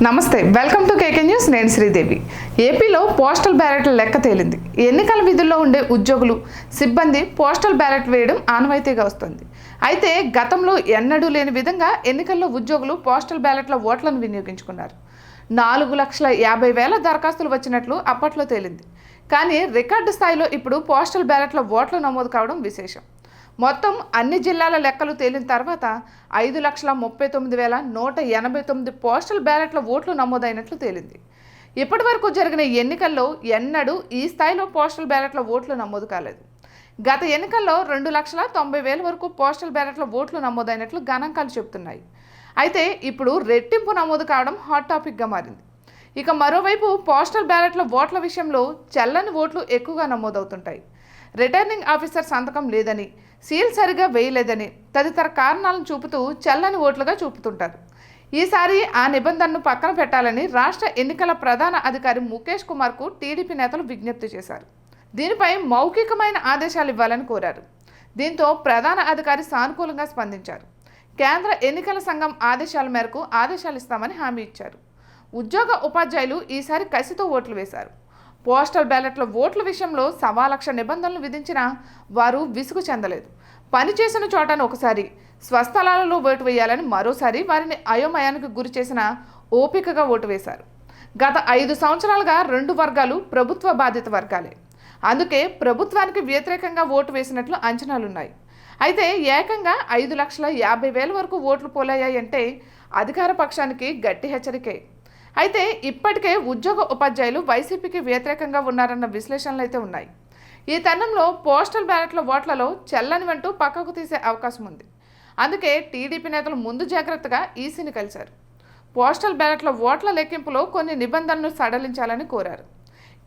నమస్తే, welcome to KK news. నేను శ్రీదేవి. ఏపీలో పోస్టల్ బ్యాలెట్ల లెక్క తేలింది. ఎన్నికల విధుల్లో ఉండే ఉద్యోగులు, సిబ్బంది పోస్టల్ బ్యాలెట్ వేయడం ఆనవాయితీగా వస్తుంది. అయితే గతంలో ఎన్నడూ లేని విధంగా ఎన్నికల్లో ఉద్యోగులు పోస్టల్ బ్యాలెట్ల ఓట్లను వినియోగించుకున్నారు. 4,50,000 దరఖాస్తులు వచ్చినట్లు అప్పట్లో తేలింది. కానీ రికార్డు స్థాయిలో ఇప్పుడు పోస్టల్ బ్యాలెట్ల ఓట్లు నమోదు కావడం విశేషం. మొత్తం అన్ని జిల్లాల లెక్కలు తేలిన తర్వాత 5,39,189 పోస్టల్ బ్యాలెట్ల ఓట్లు నమోదైనట్లు తేలింది. ఇప్పటి వరకు జరిగిన ఎన్నికల్లో ఎన్నడూ ఈ స్థాయిలో పోస్టల్ బ్యాలెట్ల ఓట్లు నమోదు కాలేదు. గత ఎన్నికల్లో 2,90,000 వరకు పోస్టల్ బ్యాలెట్ల ఓట్లు నమోదైనట్లు గణాంకాలు చెబుతున్నాయి. అయితే ఇప్పుడు రెట్టింపు నమోదు కావడం హాట్ టాపిక్గా మారింది. ఇక మరోవైపు పోస్టల్ బ్యాలెట్ల ఓట్ల విషయంలో చెల్లని ఓట్లు ఎక్కువగా నమోదవుతుంటాయి. రిటర్నింగ్ ఆఫీసర్ సంతకం లేదని, సీల్ సరిగా వేయలేదని తదితర కారణాలను చూపుతూ చెల్లని ఓట్లుగా చూపుతుంటారు. ఈసారి ఆ నిబంధనను పక్కన పెట్టాలని రాష్ట్ర ఎన్నికల ప్రధాన అధికారి ముఖేష్ కుమార్కు టీడీపీ నేతలు విజ్ఞప్తి చేశారు. దీనిపై మౌఖికమైన ఆదేశాలు ఇవ్వాలని కోరారు. దీంతో ప్రధాన అధికారి సానుకూలంగా స్పందించారు. కేంద్ర ఎన్నికల సంఘం ఆదేశాల మేరకు ఆదేశాలు ఇస్తామని హామీ ఇచ్చారు. ఉద్యోగ ఉపాధ్యాయులు ఈసారి కసితో ఓట్లు వేశారు. పోస్టల్ బ్యాలెట్ల ఓట్ల విషయంలో 1,00,000 నిబంధనలు విధించినా వారు విసుగు చెందలేదు. పనిచేసిన చోటను ఒకసారి, స్వస్థలాలలో ఓటు వేయాలని మరోసారి వారిని అయోమయానికి గురి చేసిన ఓపికగా ఓటు వేశారు. గత 5 సంవత్సరాలుగా 2 వర్గాలు ప్రభుత్వ బాధిత వర్గాలే. అందుకే ప్రభుత్వానికి వ్యతిరేకంగా ఓటు వేసినట్లు అంచనాలున్నాయి. అయితే ఏకంగా 5,50,000 వరకు ఓట్లు పోలయ్యాయంటే అధికార పక్షానికి గట్టి హెచ్చరికే. అయితే ఇప్పటికే ఉద్యోగ ఉపాధ్యాయులు వైసీపీకి వ్యతిరేకంగా ఉన్నారన్న విశ్లేషణలు అయితే ఉన్నాయి. ఈ తరుణంలో పోస్టల్ బ్యాలెట్ల ఓట్లలో చెల్లని వెంటూ పక్కకు తీసే అవకాశం ఉంది. అందుకే టీడీపీ నేతలు ముందు జాగ్రత్తగా ఈసీని కలిశారు. పోస్టల్ బ్యాలెట్ల ఓట్ల లెక్కింపులో కొన్ని నిబంధనలు సడలించాలని కోరారు.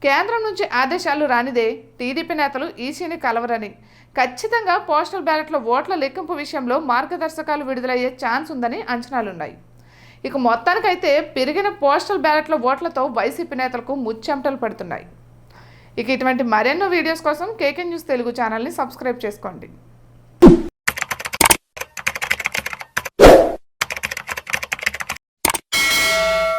కేంద్రం నుంచి ఆదేశాలు రానిదే టీడీపీ నేతలు ఈసీని కలవరని, ఖచ్చితంగా పోస్టల్ బ్యాలెట్ల ఓట్ల లెక్కింపు విషయంలో మార్గదర్శకాలు విడుదలయ్యే ఛాన్స్ ఉందని అంచనాలున్నాయి. ఇక మొత్తానికైతే పెరిగిన పోస్టల్ బ్యాలెట్ల ఓట్లతో వైసీపీ నేతలకు ముచ్చెమటలు పడుతున్నాయి. ఇక ఇటువంటి మరెన్నో వీడియోస్ కోసం కేకే న్యూస్ తెలుగు ఛానల్ని సబ్స్క్రైబ్ చేసుకోండి.